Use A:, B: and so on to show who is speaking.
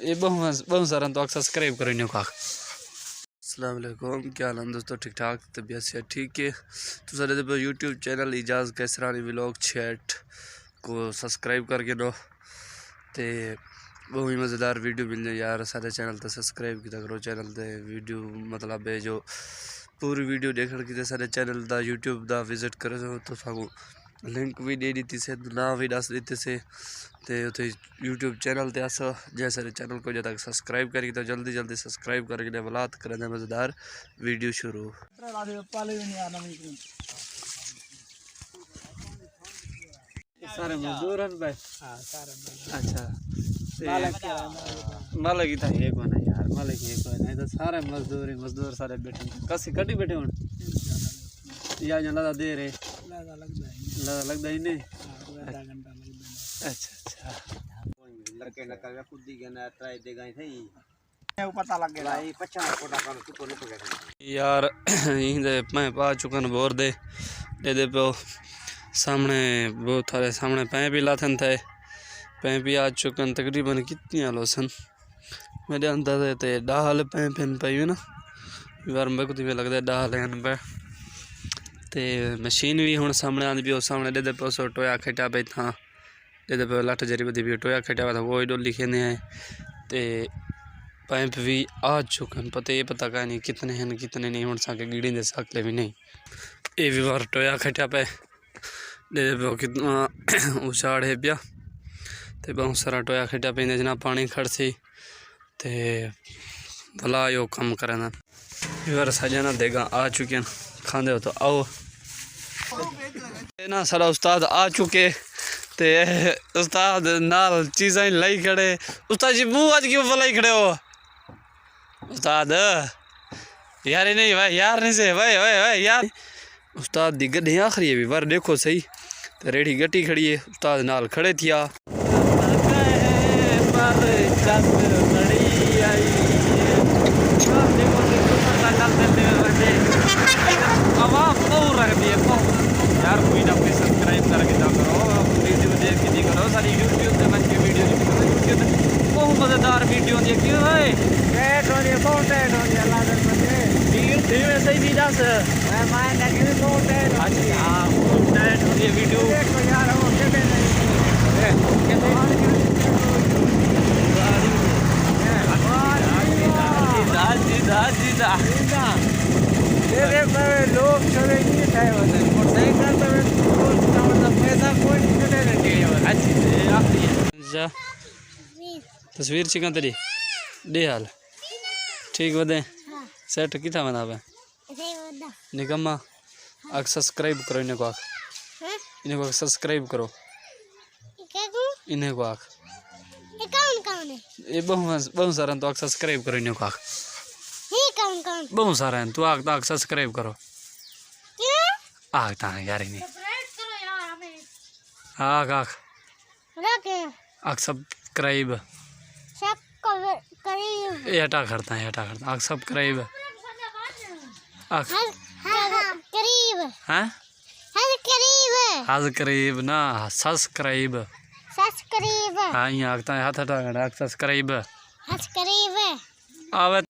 A: ये बहुत सारा तो सब्सक्राइब करो इन्हें का। अस्सलाम वालेकुम, क्या हाल है दोस्तों? ठीक ठाक, तबीयत से ठीक है। तो सारे YouTube channel Ejaz Kaisrani vlog 68 को सब्सक्राइब करके दो तो बहुत ही मज़ेदार वीडियो मिल जाए यार। सारे चैनल तो सब्सक्राइब किया करो, चैनल ते वीडियो मतलब है जो पूरी वीडियो देखने की सारे चैनल दा यूट्यूब दा विजिट करो तो साकू लिंक भी दे दी से, ना भी दस देते से ते उथे यूट्यूब चैनल ते आसो जैसे चैनल को जब तक सब्सक्राइब करेगी तो जल्दी जल्दी सब्सक्राइब करके वलात करें मज़ेदार वीडियो शुरू। सारे मजदूर हैं भाई। अच्छा मालिक ही था एक बना यार, मालिक ही एक नहीं तो सारे मजदूर सारे बैठे कसी कटी बैठे हूँ या लदा दे रहे लगता ही नहीं। अच्छा अच्छा
B: लड़के लगा खुद ही गना ट्राई दे गए थे ये पता लग गया भाई 50 कोटा का तो नहीं पकड़
A: यार इंदे मैं पा चुकन बोर दे दे पे सामने बहुत सारे सामने पैं भी लाथन थे, पैं भी आ चुकन तकरीबन कितनी आलो सन मेरे अंदाजे ते डाल पैं पेन पाई ना बार मेरे को तो लगता है डाल हैं पे ते मशीन भी हुन सामने आंदी भी सामने दे पे सो टोया खटा पे था दे पे लठ जरी बदी भी टोया खटा था वो डोली खेने हैं ते पाइप भी आ चुकन पता का नहीं कितने हैं कितने नहीं हुन साके गिड़ी दे सकले भी नहीं। ये भी बार टोया खटा पे दे पे कितना उछाड़ है पिया ते बहुत सारा टोया खटा पे जना पानी खड़सी ते भला यो कम करना बार सजना देगा आ चुके हैं खाने हो तो आओ ना सारा उस्ताद आ चुके ते उस्ताद नाल चीज़ें लाई खड़े। उस्ताद जी मुँह आज क्यों भलाई खड़े हो उस्ताद? यार नहीं भाई यार नहीं से भाई भाई भाई यार उस्ताद दी गड्डी आखिरी है भी बार देखो सही तो रेडी गड्डी खड़ी है उस्ताद नाल खड़े थिया यार कोई ना कोई सब्सक्राइब करके जाओ करो वीडियो देख के करो सारी यूट्यूब पे बन के वीडियो यूट्यूब बहुत मज़ेदार वीडियो देखी भाई
B: रेट हो रही बहुत रेट हो रही अल्लाह दे बंदे
A: ठीक है सही चीज़ है
B: मैं माय लगे भी बहुत रेट
A: अच्छा हां बहुत रेट हो रही है वीडियो
B: देखो यार वो कितने लोग चले नहीं थे मोटरसाइकिल तो पैसा कोई
A: अच्छा तस्वीर चिकन तेरी दे हाल ठीक बदे सेट किथा बना पे निकम्मा आग सब्सक्राइब करो इन्हें को सब्सक्राइब करो इन्हें को आग ये बहुत सारा तो आग सब्सक्राइब करो इन्हें को बहुत सारा है तू आग सब्सक्राइब करो आग ता यार नहीं आग सब्सक्राइब ये हटा करता है आग सब्सक्राइब हाथ करीब ना सब्सक्राइब हाँ यहाँ आगता है हाथ हटा सब्सक्राइब आवे